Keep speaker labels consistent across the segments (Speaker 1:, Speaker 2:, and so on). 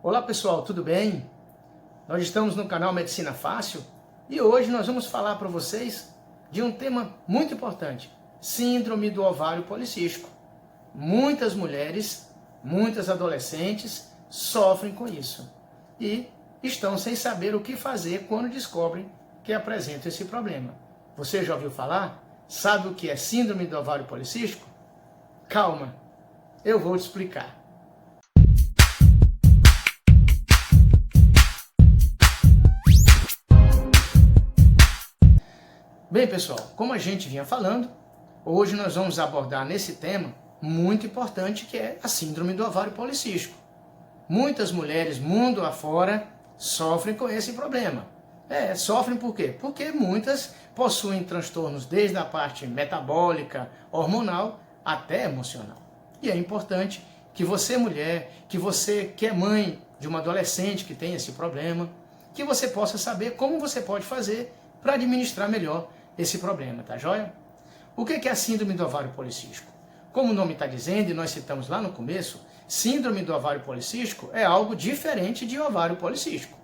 Speaker 1: Olá pessoal, tudo bem? Nós estamos no canal Medicina Fácil e hoje nós vamos falar para vocês de um tema muito importante, síndrome do ovário policístico. Muitas mulheres, muitas adolescentes sofrem com isso e estão sem saber o que fazer quando descobrem que apresentam esse problema. Você já ouviu falar? Sabe o que é síndrome do ovário policístico? Calma, eu vou te explicar. Bem, pessoal, como a gente vinha falando, hoje nós vamos abordar nesse tema muito importante que é a síndrome do ovário policístico. Muitas mulheres, mundo afora, sofrem com esse problema. Sofrem por quê? Porque muitas possuem transtornos desde a parte metabólica, hormonal, até emocional. E é importante que você, mulher, que você que é mãe de uma adolescente que tem esse problema, que você possa saber como você pode fazer para administrar melhor esse problema, tá joia? O que é a síndrome do ovário policístico? Como o nome está dizendo, e nós citamos lá no começo, síndrome do ovário policístico é algo diferente de ovário policístico.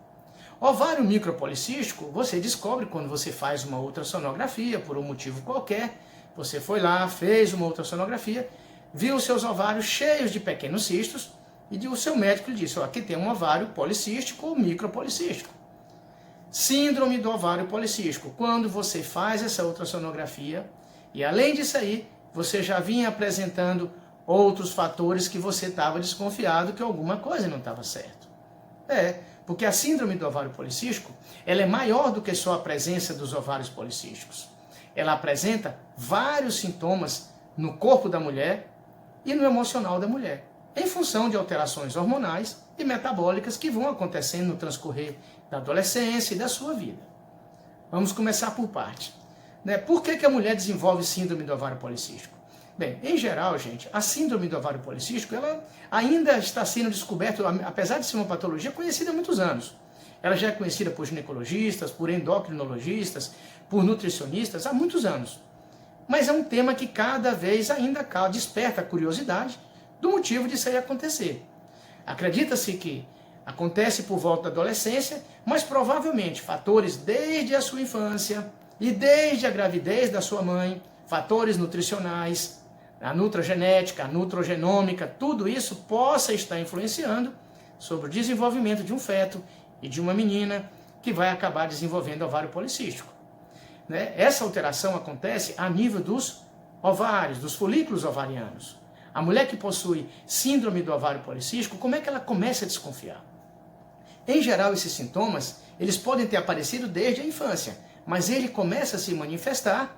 Speaker 1: Ovário micropolicístico você descobre quando você faz uma ultrassonografia, por um motivo qualquer. Você foi lá, fez uma ultrassonografia, viu os seus ovários cheios de pequenos cistos e o seu médico lhe disse, aqui tem um ovário policístico ou micropolicístico. Síndrome do ovário policístico, quando você faz essa ultrassonografia e além disso aí, você já vinha apresentando outros fatores que você estava desconfiado que alguma coisa não estava certo. Porque a síndrome do ovário policístico, ela é maior do que só a presença dos ovários policísticos. Ela apresenta vários sintomas no corpo da mulher e no emocional da mulher, em função de alterações hormonais e metabólicas que vão acontecendo no transcorrer da adolescência e da sua vida. Vamos começar por parte. Por que a mulher desenvolve síndrome do ovário policístico? Bem, em geral, gente, a síndrome do ovário policístico, ela ainda está sendo descoberta, apesar de ser uma patologia conhecida há muitos anos. Ela já é conhecida por ginecologistas, por endocrinologistas, por nutricionistas há muitos anos. Mas é um tema que cada vez ainda desperta a curiosidade do motivo disso aí acontecer. Acredita-se que acontece por volta da adolescência, mas provavelmente fatores desde a sua infância e desde a gravidez da sua mãe, fatores nutricionais, a nutrogenética, a nutrogenômica, tudo isso possa estar influenciando sobre o desenvolvimento de um feto e de uma menina que vai acabar desenvolvendo ovário policístico. Essa alteração acontece a nível dos ovários, dos folículos ovarianos. A mulher que possui síndrome do ovário policístico, como é que ela começa a desconfiar? Em geral, esses sintomas, eles podem ter aparecido desde a infância, mas ele começa a se manifestar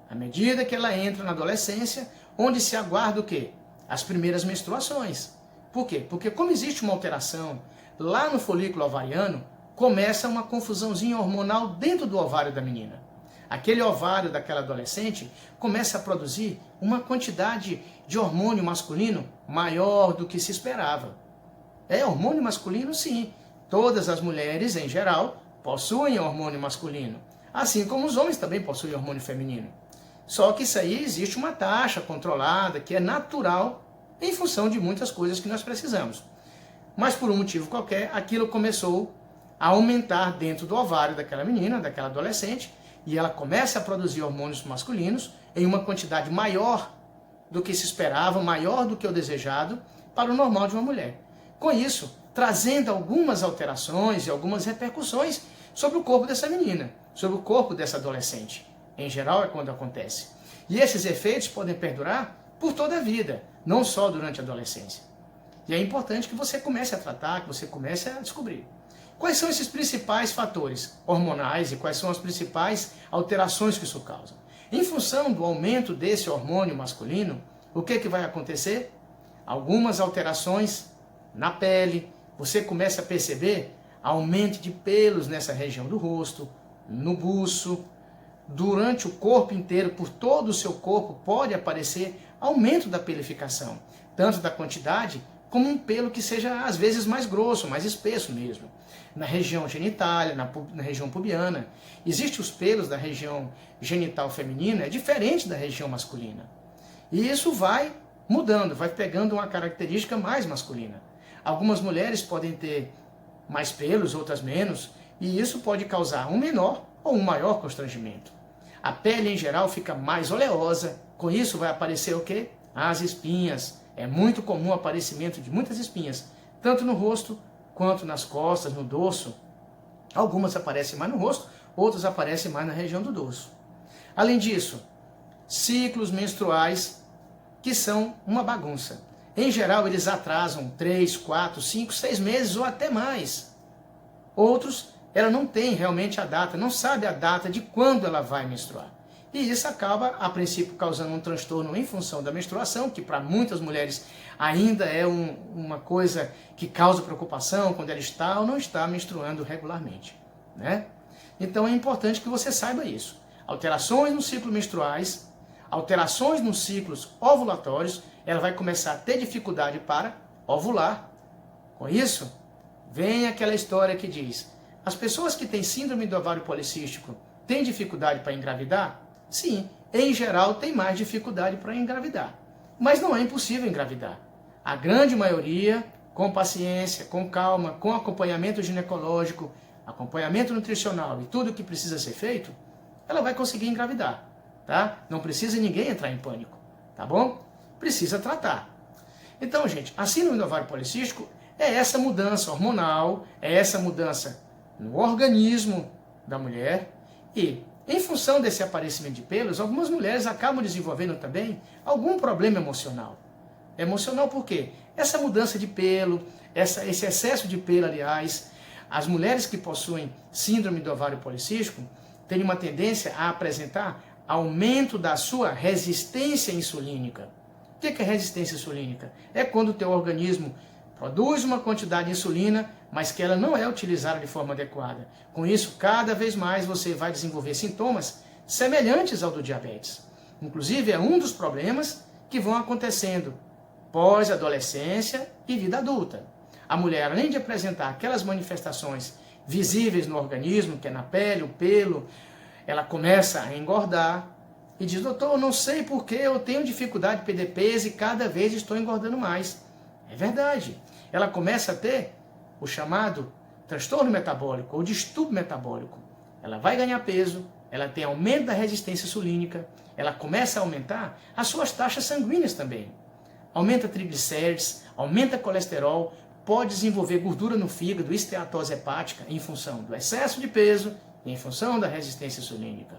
Speaker 1: à medida que ela entra na adolescência, onde se aguarda o quê? As primeiras menstruações. Por quê? Porque como existe uma alteração lá no folículo ovariano, começa uma confusãozinha hormonal dentro do ovário da menina. Aquele ovário daquela adolescente começa a produzir uma quantidade de hormônio masculino maior do que se esperava. Hormônio masculino, sim. Todas as mulheres, em geral, possuem hormônio masculino. Assim como os homens também possuem hormônio feminino. Só que isso aí existe uma taxa controlada, que é natural, em função de muitas coisas que nós precisamos. Mas por um motivo qualquer, aquilo começou a aumentar dentro do ovário daquela menina, daquela adolescente, e ela começa a produzir hormônios masculinos em uma quantidade maior do que se esperava, maior do que o desejado, para o normal de uma mulher. Com isso, trazendo algumas alterações e algumas repercussões sobre o corpo dessa menina, sobre o corpo dessa adolescente. Em geral é quando acontece. E esses efeitos podem perdurar por toda a vida, não só durante a adolescência. E é importante que você comece a tratar, que você comece a descobrir. Quais são esses principais fatores hormonais e quais são as principais alterações que isso causa? Em função do aumento desse hormônio masculino, o que vai acontecer? Algumas alterações na pele, você começa a perceber aumento de pelos nessa região do rosto, no buço, durante o corpo inteiro, por todo o seu corpo, pode aparecer aumento da pelificação, tanto da quantidade como um pelo que seja às vezes mais grosso, mais espesso mesmo. Na região genitália, na região pubiana. Existem os pelos da região genital feminina, é diferente da região masculina. E isso vai mudando, vai pegando uma característica mais masculina. Algumas mulheres podem ter mais pelos, outras menos, e isso pode causar um menor ou um maior constrangimento. A pele em geral fica mais oleosa, com isso vai aparecer o quê? As espinhas. É muito comum o aparecimento de muitas espinhas, tanto no rosto quanto nas costas, no dorso. Algumas aparecem mais no rosto, outras aparecem mais na região do dorso. Além disso, ciclos menstruais que são uma bagunça. Em geral, eles atrasam 3, 4, 5, 6 meses ou até mais. Outros, ela não tem realmente a data, não sabe a data de quando ela vai menstruar. E isso acaba, a princípio, causando um transtorno em função da menstruação, que para muitas mulheres ainda é uma coisa que causa preocupação quando ela está ou não está menstruando regularmente, né? Então é importante que você saiba isso. Alterações nos ciclos menstruais, alterações nos ciclos ovulatórios, ela vai começar a ter dificuldade para ovular. Com isso, vem aquela história que diz: as pessoas que têm síndrome do ovário policístico têm dificuldade para engravidar? Sim, em geral tem mais dificuldade para engravidar. Mas não é impossível engravidar. A grande maioria, com paciência, com calma, com acompanhamento ginecológico, acompanhamento nutricional e tudo o que precisa ser feito, ela vai conseguir engravidar, tá? Não precisa ninguém entrar em pânico, tá bom? Precisa tratar. Então, gente, a síndrome do ovário policístico é essa mudança hormonal, é essa mudança no organismo da mulher e, em função desse aparecimento de pelos, algumas mulheres acabam desenvolvendo também algum problema emocional. Emocional por quê? Essa mudança de pelo, esse excesso de pelo, aliás, as mulheres que possuem síndrome do ovário policístico têm uma tendência a apresentar aumento da sua resistência insulínica. O que é resistência insulínica? É quando o teu organismo produz uma quantidade de insulina, mas que ela não é utilizada de forma adequada. Com isso, cada vez mais você vai desenvolver sintomas semelhantes ao do diabetes. Inclusive, é um dos problemas que vão acontecendo pós-adolescência e vida adulta. A mulher, além de apresentar aquelas manifestações visíveis no organismo, que é na pele, o pelo, ela começa a engordar e diz: doutor, eu não sei por que eu tenho dificuldade de perder peso e cada vez estou engordando mais. É verdade. Ela começa a ter o chamado transtorno metabólico ou distúrbio metabólico. Ela vai ganhar peso, ela tem aumento da resistência insulínica, ela começa a aumentar as suas taxas sanguíneas também. Aumenta triglicérides, aumenta colesterol, pode desenvolver gordura no fígado, esteatose hepática, em função do excesso de peso e em função da resistência insulínica,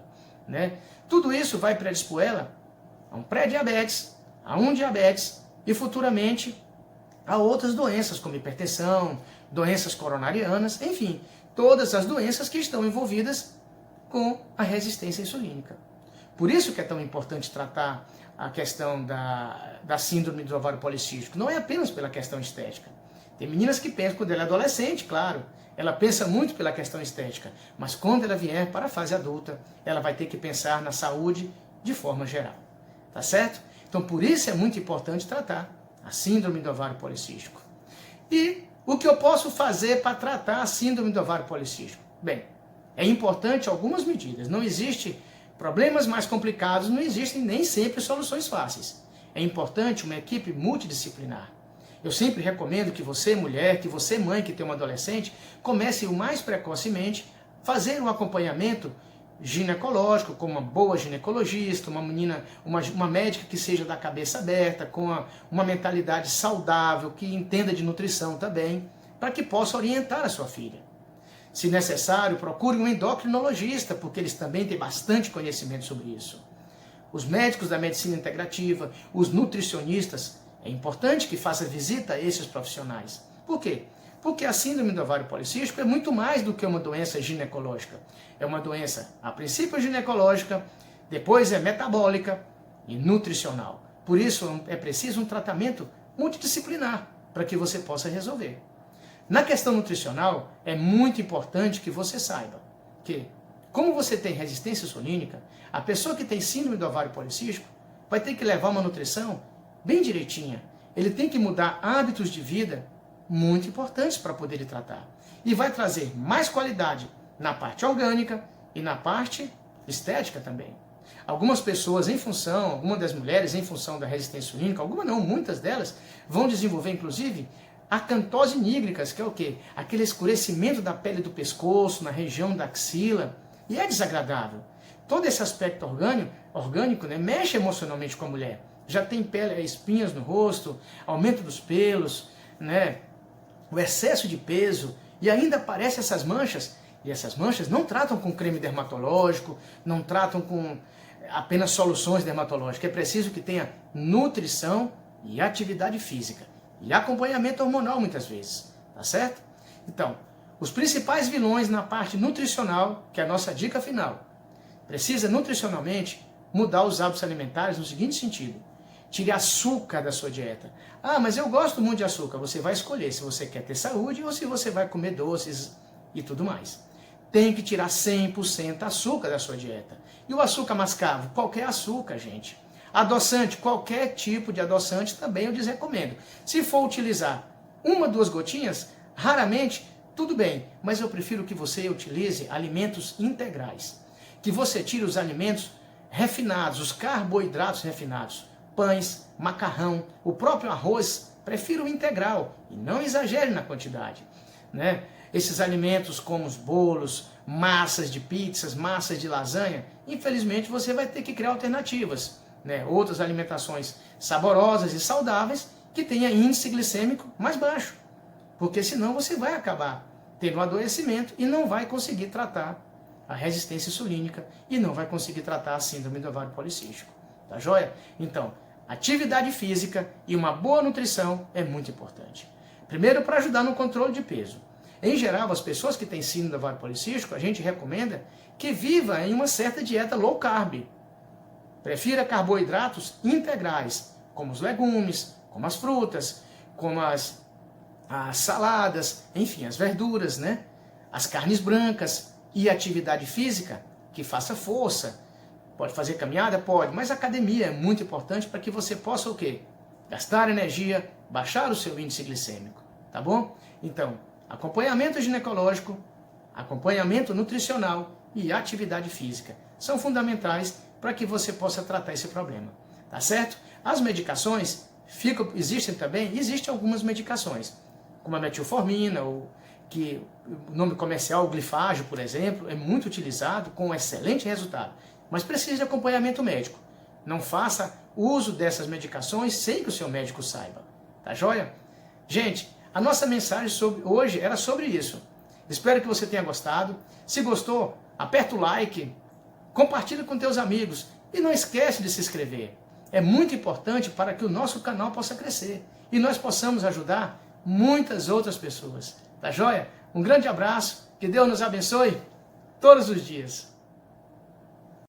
Speaker 1: né? Tudo isso vai predispor ela a um pré-diabetes, a um diabetes e futuramente a outras doenças como hipertensão, doenças coronarianas, enfim, todas as doenças que estão envolvidas com a resistência insulínica. Por isso que é tão importante tratar a questão da síndrome do ovário policístico. Não é apenas pela questão estética. Tem meninas que pensam, quando ela é adolescente, claro, ela pensa muito pela questão estética, mas quando ela vier para a fase adulta, ela vai ter que pensar na saúde de forma geral. Tá certo? Então, por isso é muito importante tratar a síndrome do ovário policístico. E o que eu posso fazer para tratar a síndrome do ovário policístico? Bem, é importante algumas medidas. Não existe problemas mais complicados, não existem nem sempre soluções fáceis. É importante uma equipe multidisciplinar. Eu sempre recomendo que você, mulher, que você, mãe, que tem uma adolescente, comece o mais precocemente a fazer um acompanhamento ginecológico, com uma boa ginecologista, uma médica que seja da cabeça aberta, com uma mentalidade saudável, que entenda de nutrição também, para que possa orientar a sua filha. Se necessário, procure um endocrinologista, porque eles também têm bastante conhecimento sobre isso. Os médicos da medicina integrativa, os nutricionistas, é importante que faça visita a esses profissionais. Por quê? Porque a síndrome do ovário policístico é muito mais do que uma doença ginecológica. É uma doença, a princípio, ginecológica, depois é metabólica e nutricional. Por isso é preciso um tratamento multidisciplinar para que você possa resolver. Na questão nutricional, é muito importante que você saiba que, como você tem resistência insulínica, a pessoa que tem síndrome do ovário policístico vai ter que levar uma nutrição bem direitinha. Ele tem que mudar hábitos de vida muito importantes para poder lhe tratar. E vai trazer mais qualidade na parte orgânica e na parte estética também. Algumas pessoas, algumas das mulheres, em função da resistência insulínica, algumas não, muitas delas, vão desenvolver, inclusive, acantose nígricas, que é o quê? Aquele escurecimento da pele do pescoço, na região da axila, e é desagradável. Todo esse aspecto orgânico, né, mexe emocionalmente com a mulher. Já tem pele, espinhas no rosto, aumento dos pelos, né, o excesso de peso, e ainda aparecem essas manchas, e essas manchas não tratam com creme dermatológico, não tratam com apenas soluções dermatológicas, é preciso que tenha nutrição e atividade física, e acompanhamento hormonal muitas vezes, tá certo? Então, os principais vilões na parte nutricional, que é a nossa dica final, precisa nutricionalmente mudar os hábitos alimentares no seguinte sentido: tire açúcar da sua dieta. Ah, mas eu gosto muito de açúcar. Você vai escolher se você quer ter saúde ou se você vai comer doces e tudo mais. Tem que tirar 100% açúcar da sua dieta. E o açúcar mascavo? Qualquer açúcar, gente. Adoçante, qualquer tipo de adoçante também eu desrecomendo. Se for utilizar 1, 2 gotinhas, raramente, tudo bem. Mas eu prefiro que você utilize alimentos integrais. Que você tire os alimentos refinados, os carboidratos refinados. Pães, macarrão, o próprio arroz, prefiro o integral e não exagere na quantidade, né? Esses alimentos como os bolos, massas de pizzas, massas de lasanha, infelizmente você vai ter que criar alternativas, né? Outras alimentações saborosas e saudáveis que tenha índice glicêmico mais baixo, porque senão você vai acabar tendo um adoecimento e não vai conseguir tratar a resistência insulínica e não vai conseguir tratar a síndrome do ovário policístico. Tá joia? Então, atividade física e uma boa nutrição é muito importante. Primeiro, para ajudar no controle de peso. Em geral, as pessoas que têm síndrome do ovário policístico, a gente recomenda que viva em uma certa dieta low carb. Prefira carboidratos integrais, como os legumes, como as frutas, como as saladas, enfim, as verduras, né? As carnes brancas e atividade física, que faça força. Pode fazer caminhada? Pode, mas academia é muito importante para que você possa o quê? Gastar energia, baixar o seu índice glicêmico, tá bom? Então, acompanhamento ginecológico, acompanhamento nutricional e atividade física são fundamentais para que você possa tratar esse problema, tá certo? As medicações, existem algumas medicações, como a metilformina, que o nome comercial, o glifágio, por exemplo, é muito utilizado com excelente resultado. Mas precisa de acompanhamento médico. Não faça uso dessas medicações sem que o seu médico saiba. Tá joia? Gente, a nossa mensagem hoje era sobre isso. Espero que você tenha gostado. Se gostou, aperta o like, compartilha com teus amigos e não esquece de se inscrever. É muito importante para que o nosso canal possa crescer e nós possamos ajudar muitas outras pessoas. Tá joia? Um grande abraço, que Deus nos abençoe todos os dias.